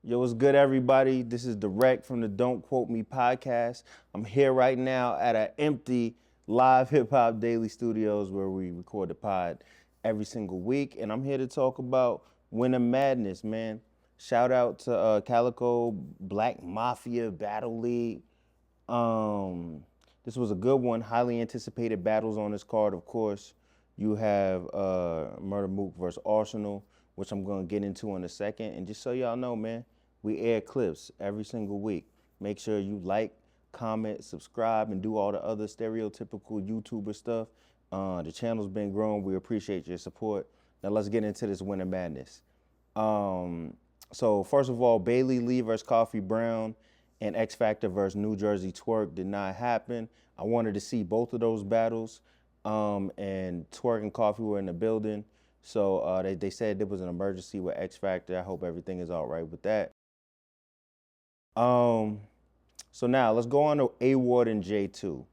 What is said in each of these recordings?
Yo, what's good, everybody? This is Drect from the Don't Quote Me podcast. I'm here right now at an empty live hip hop daily studios where we record the pod every single week, and I'm here to talk about Winter Madness, man. Shout out to Calicoe Black Mafia Battle League. Um, this was a good one. Highly anticipated battles on this card, of course. You have Murda Mook versus ARSONAL, which I'm going to get into in a second. And just so y'all know, man, we air clips every single week. Make sure you like, comment, subscribe, and do all the other stereotypical YouTuber stuff. The channel's been growing. We appreciate your support. Now let's get into this Winter Madness. So first of all, Bailey Lee versus Coffee Brown and X Factor versus New Jersey Twerk did not happen. I wanted to see both of those battles, and Twerk and Coffee were in the building. So they said there was an emergency with X Factor. I hope everything is all right with that. Um, so now let's go on to A Ward and J2.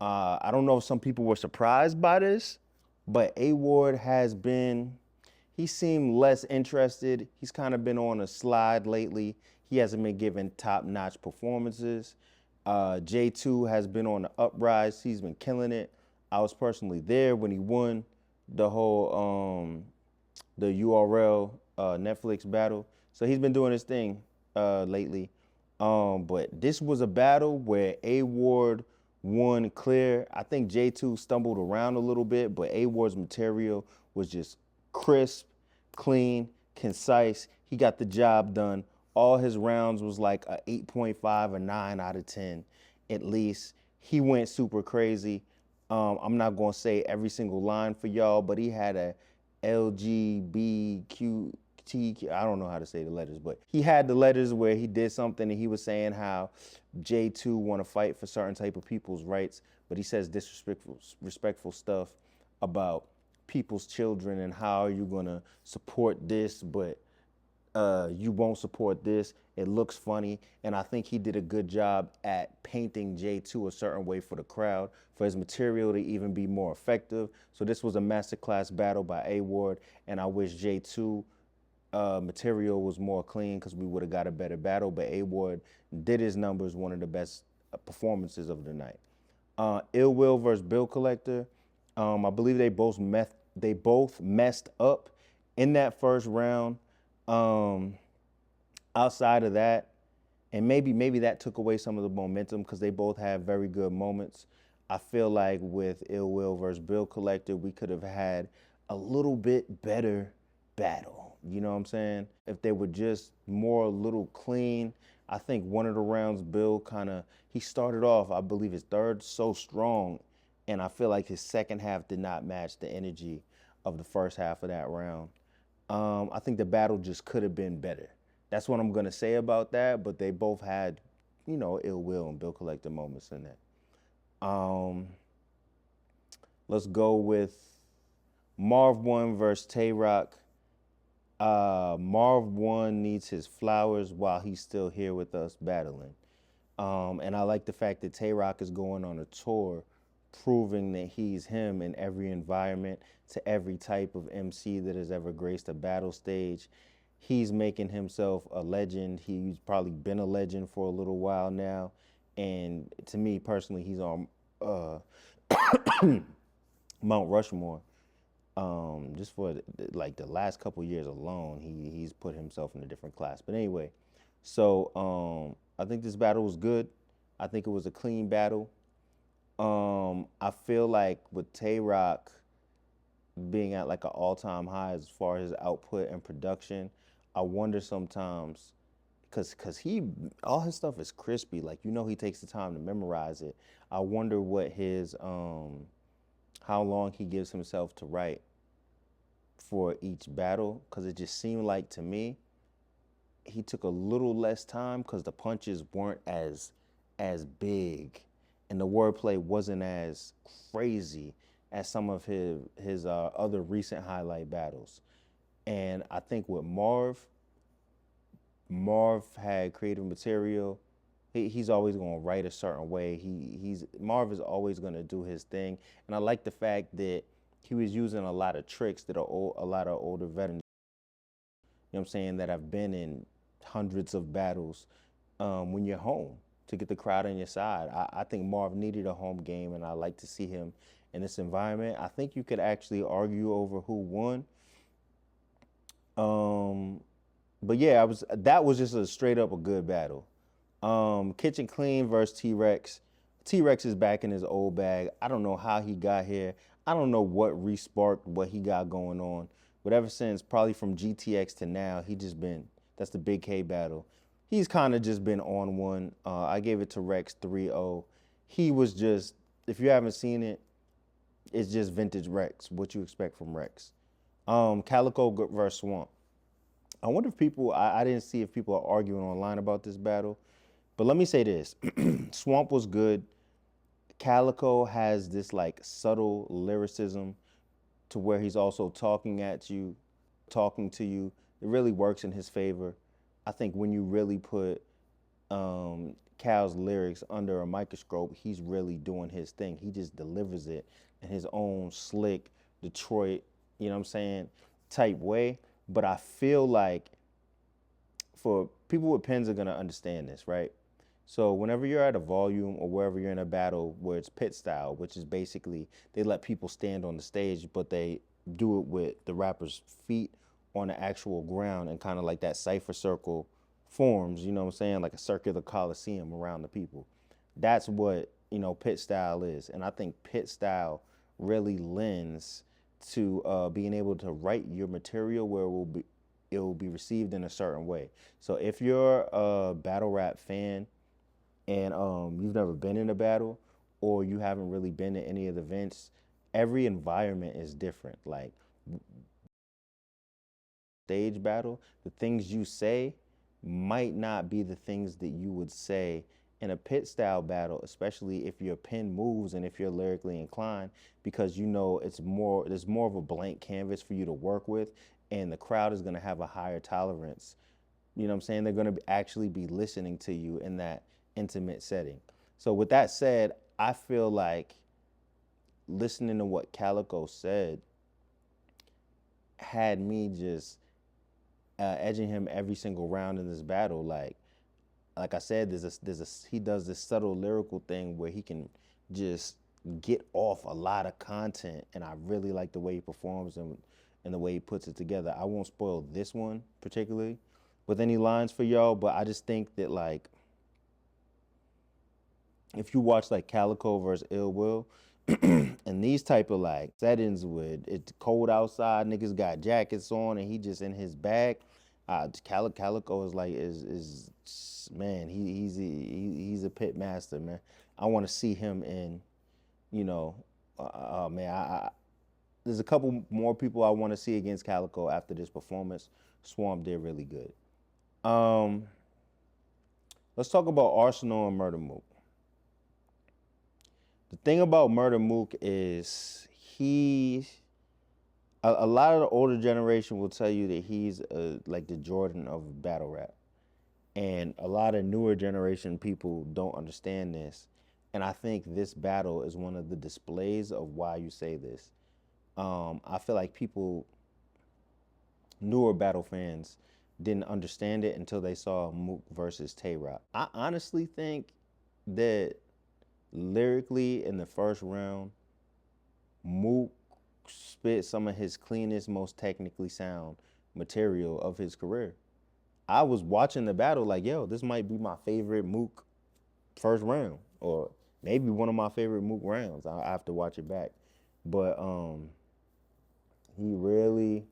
I don't know if some people were surprised by this, but A Ward he seemed less interested. He's kind of been on a slide lately. He hasn't been giving top-notch performances. J2 has been on the uprise. He's been killing it. I was personally there when he won the whole the URL Netflix battle. So he's been doing his thing lately. But this was a battle where A Ward won clear. I think J2 stumbled around a little bit, but A Ward's material was just crisp, clean, concise. He got the job done. All his rounds was like a 8.5 or 9 out of 10 at least. He went super crazy. I'm not gonna say every single line for y'all, but he had a LGBTQ, I don't know how to say the letters, but he had the letters where he did something and he was saying how J2 want to fight for certain type of people's rights, but he says disrespectful stuff about people's children and how are you gonna support this, but you won't support this. It looks funny, and I think he did a good job at painting J2 a certain way for the crowd, for his material to even be more effective. So this was a masterclass battle by A Ward, and I wish J2 material was more clean because we would have got a better battle. But A Ward did his numbers, one of the best performances of the night. Ill Will versus Bill Collector. I believe they both messed up in that first round. Outside of that, and maybe that took away some of the momentum because they both have very good moments. I feel like with Ill Will versus Bill Collector, we could have had a little bit better battle. You know what I'm saying? If they were just more a little clean. I think one of the rounds Bill he started off, I believe his third so strong, and I feel like his second half did not match the energy of the first half of that round. I think the battle just could have been better. That's what I'm gonna say about that. But they both had, Ill Will and Bill Collector moments in that. Let's go with Marv Won versus Tay Roc. Marv Won needs his flowers while he's still here with us battling. And I like the fact that Tay Roc is going on a tour proving that he's him in every environment, to every type of MC that has ever graced a battle stage. He's making himself a legend. He's probably been a legend for a little while now. And to me personally, he's on Mount Rushmore. Just for like the last couple years alone, he's put himself in a different class. But anyway, so I think this battle was good. I think it was a clean battle. I feel like with Tay Roc being at like an all-time high as far as his output and production, I wonder sometimes, cause all his stuff is crispy. Like he takes the time to memorize it. I wonder what his how long he gives himself to write for each battle, cause it just seemed like to me he took a little less time cause the punches weren't as big and the wordplay wasn't as crazy as some of his other recent highlight battles. And I think with Marv had creative material. He's always gonna write a certain way. Marv is always gonna do his thing, and I like the fact that he was using a lot of tricks that a lot of older veterans, you know what I'm saying, that have been in hundreds of battles when you're home to get the crowd on your side. I think Marv needed a home game, and I like to see him in this environment. I think you could actually argue over who won. But yeah, that was just a straight up a good battle. Kitchen Clean versus T-Rex. T-Rex is back in his old bag. I don't know how he got here. I don't know what re-sparked what he got going on. But ever since, probably from GTX to now, that's the Big K battle. He's kind of just been on one. I gave it to Rex 3-0. He was just, if you haven't seen it, it's just vintage Rex, what you expect from Rex. Calicoe versus Swamp. I wonder if I didn't see if people are arguing online about this battle. But let me say this. Swamp was good. Calicoe has this like subtle lyricism to where he's also talking to you. It really works in his favor. I think when you really put Cal's lyrics under a microscope, he's really doing his thing. He just delivers it in his own slick Detroit, you know what I'm saying, type way. But I feel like for people with pens are gonna understand this, right? So whenever you're at a volume or wherever you're in a battle where it's pit style, which is basically they let people stand on the stage, but they do it with the rapper's feet on the actual ground, and kind of like that cipher circle forms, you know what I'm saying? Like a circular coliseum around the people. That's what, pit style is. And I think pit style really lends to being able to write your material where it will be received in a certain way. So if you're a battle rap fan and you've never been in a battle, or you haven't really been to any of the events, every environment is different. Like stage battle, the things you say might not be the things that you would say in a pit style battle, especially if your pen moves and if you're lyrically inclined, because there's more of a blank canvas for you to work with, and the crowd is going to have a higher tolerance. You know what I'm saying? They're going to actually be listening to you in that intimate setting. So with that said, I feel like listening to what Calicoe said had me just edging him every single round in this battle. Like I said, he does this subtle lyrical thing where he can just get off a lot of content, and I really like the way he performs and the way he puts it together. I won't spoil this one particularly with any lines for y'all, but I just think that like if you watch like Calicoe versus Ill Will, and these type of like settings with it's cold outside, niggas got jackets on, and he just in his bag. Calicoe is like is man, he's a pit master, man. I want to see him in, man. There's a couple more people I want to see against Calicoe after this performance. Swamp did really good. Let's talk about ARSONAL and Murda Mook. The thing about Murda Mook is a lot of the older generation will tell you that he's like the Jordan of battle rap. And a lot of newer generation people don't understand this. And I think this battle is one of the displays of why you say this. I feel like newer battle fans, didn't understand it until they saw Mook versus Tay Roc. I honestly think that lyrically in the first round, Mook spit some of his cleanest, most technically sound material of his career. I was watching the battle like, yo, this might be my favorite Mook first round, or maybe one of my favorite Mook rounds. I have to watch it back. But he really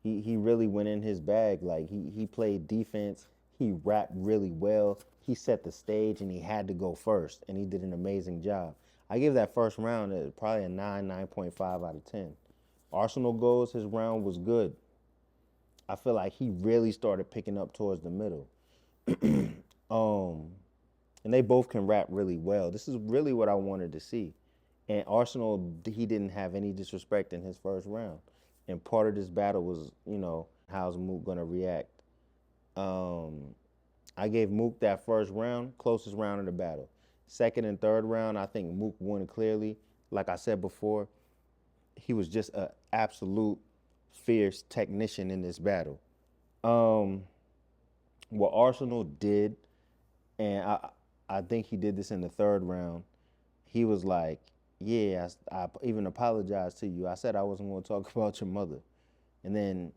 went in his bag. Like he played defense. He rapped really well. He set the stage and he had to go first, and he did an amazing job. I give that first round probably a 9.5 out of 10. ARSONAL goes, his round was good. I feel like he really started picking up towards the middle. And they both can rap really well. This is really what I wanted to see. And ARSONAL, he didn't have any disrespect in his first round. And part of this battle was, how's Mook gonna react? I gave Mook that first round, closest round of the battle. Second and third round, I think Mook won clearly. Like I said before, he was just an absolute fierce technician in this battle. what Arsenal did, and I think he did this in the third round. He was like, "Yeah, I even apologized to you. I said I wasn't going to talk about your mother," and then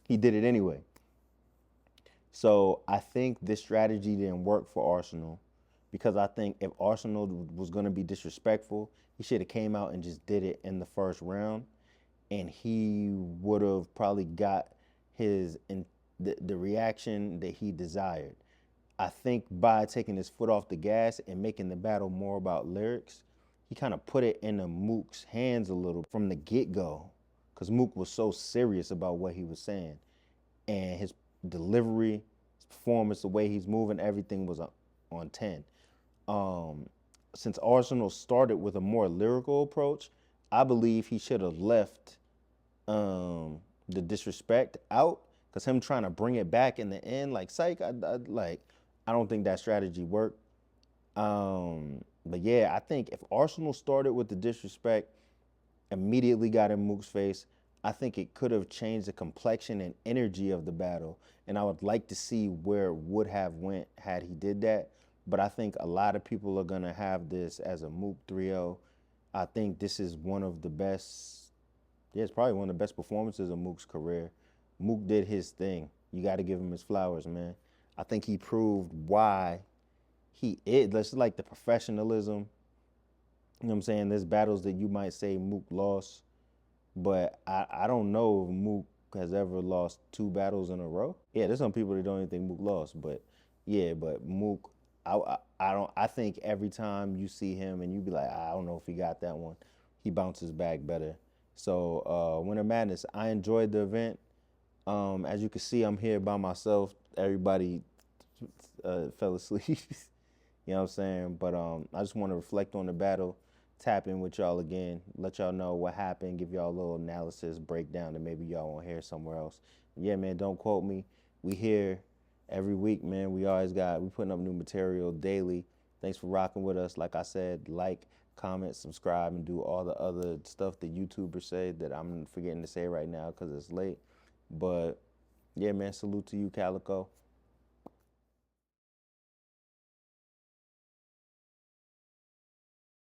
he did it anyway. So I think this strategy didn't work for Arsenal because I think if Arsenal was going to be disrespectful, he should have came out and just did it in the first round, and he would have probably got his the reaction that he desired. I think by taking his foot off the gas and making the battle more about lyrics, he kind of put it in the Mook's hands a little from the get-go, because Mook was so serious about what he was saying, and his delivery, his performance, the way he's moving, everything was on 10. Since Arsenal started with a more lyrical approach, I believe he should have left the disrespect out, because him trying to bring it back in the end, like psych, I don't think that strategy worked. But yeah, I think if Arsenal started with the disrespect, immediately got in Mook's face, I think it could have changed the complexion and energy of the battle. And I would like to see where it would have went had he did that. But I think a lot of people are gonna have this as a Mook 3-0. I think this is one of the best, yeah, it's probably one of the best performances of Mook's career. Mook did his thing. You got to give him his flowers, man. I think he proved why he is. That's like the professionalism. You know what I'm saying? There's battles that you might say Mook lost, but I don't know if Mook has ever lost 2 battles in a row. Yeah, there's some people that don't even think Mook lost, but yeah, but Mook, I don't. I think every time you see him and you be like, I don't know if he got that one, he bounces back better. So Winter Madness, I enjoyed the event. As you can see, I'm here by myself. Everybody fell asleep. You know what I'm saying? But I just want to reflect on the battle, tap in with y'all again, let y'all know what happened, give y'all a little analysis, breakdown that maybe y'all won't hear somewhere else. Yeah, man, don't quote me. We here every week, man. We putting up new material daily. Thanks for rocking with us. Like I said, like, comment, subscribe, and do all the other stuff that YouTubers say that I'm forgetting to say right now because it's late. But yeah, man, salute to you, Calicoe.